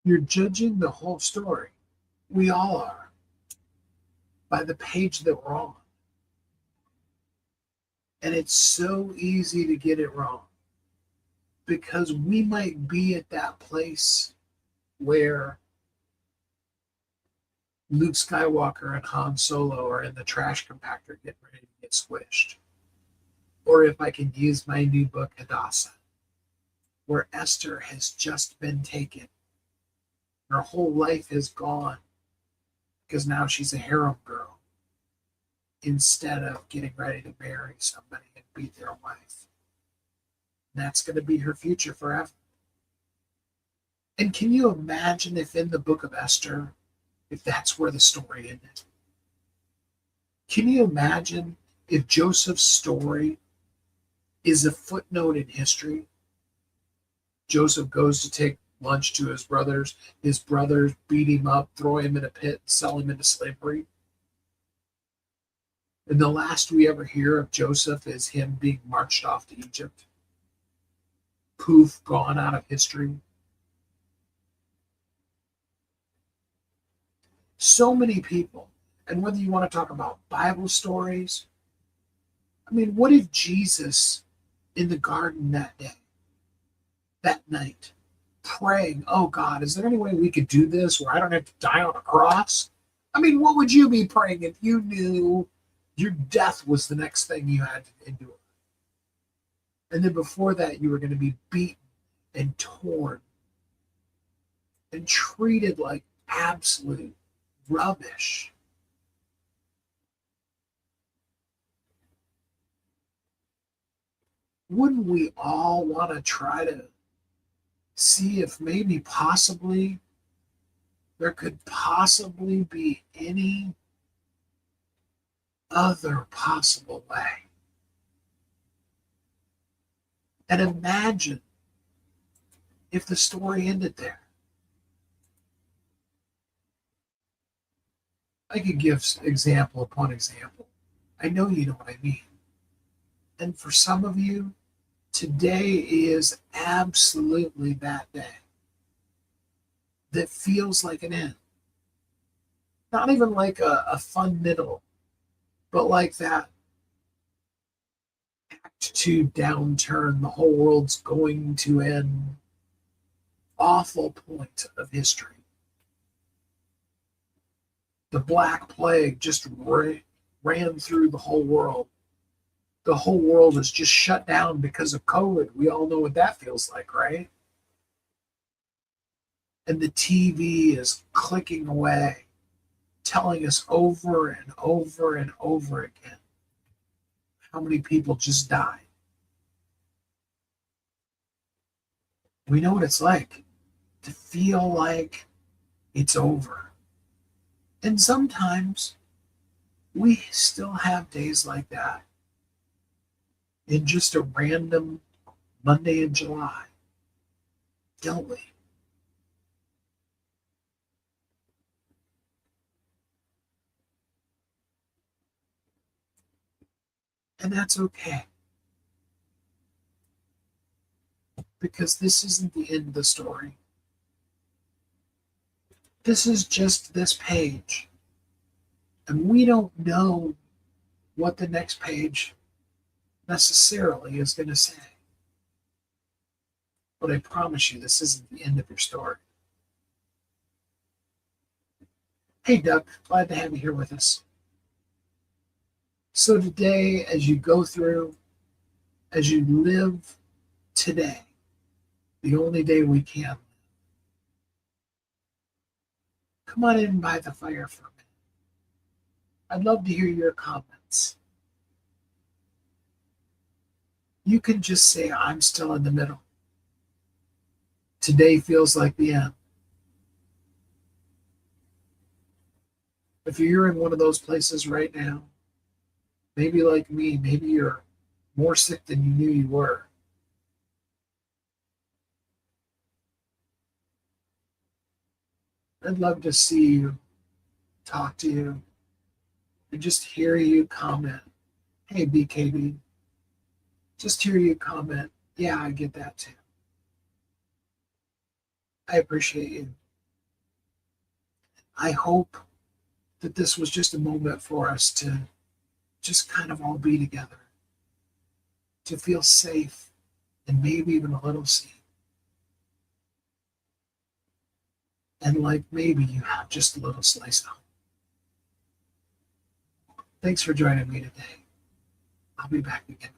You're judging the whole story. We all are, by the page that we're on. And it's so easy to get it wrong because we might be at that place where Luke Skywalker and Han Solo are in the trash compactor getting ready to get squished. Or if I can use my new book, Hadassah, where Esther has just been taken. Her whole life is gone because now she's a harem girl instead of getting ready to marry somebody and be their wife. And that's going to be her future forever. And can you imagine if in the book of Esther, if that's where the story ended? Can you imagine if Joseph's story is a footnote in history? Joseph goes to take lunch to his brothers. His brothers beat him up, throw him in a pit, sell him into slavery. And the last we ever hear of Joseph is him being marched off to Egypt. Poof, gone out of history. So many people, and whether you want to talk about Bible stories, I mean, what if Jesus in the garden that day, that night, praying, oh God, is there any way we could do this where I don't have to die on a cross? I mean, what would you be praying if you knew your death was the next thing you had to endure? And then before that, you were going to be beaten and torn and treated like absolute rubbish. Wouldn't we all want to try to see if maybe possibly there could possibly be any other possible way? And imagine if the story ended there. I could give example upon example. I know you know what I mean. And for some of you, today is absolutely that day that feels like an end. Not even like a fun middle, but like that Act 2 downturn, the whole world's going to end, awful point of history. The Black Plague just ran through the whole world. The whole world is just shut down because of COVID. We all know what that feels like, right? And the TV is clicking away, telling us over and over and over again how many people just died. We know what it's like to feel like it's over. And sometimes we still have days like that in just a random Monday in July, don't we? And that's okay. Because this isn't the end of the story. This is just this page. And we don't know what the next page necessarily is going to say. But I promise you, this isn't the end of your story. Hey, Doug, glad to have you here with us. So today, as you go through, as you live today, the only day we can, come on in by the fire for a minute. I'd love to hear your comments. You can just say, I'm still in the middle. Today feels like the end. If you're in one of those places right now, maybe like me, maybe you're more sick than you knew you were. I'd love to see you, talk to you, and just hear you comment, hey, BKB. Just hear you comment, yeah, I get that too. I appreciate you. I hope that this was just a moment for us to just kind of all be together, to feel safe and maybe even a little seen. And like maybe you have just a little slice of hope. Thanks for joining me today. I'll be back again.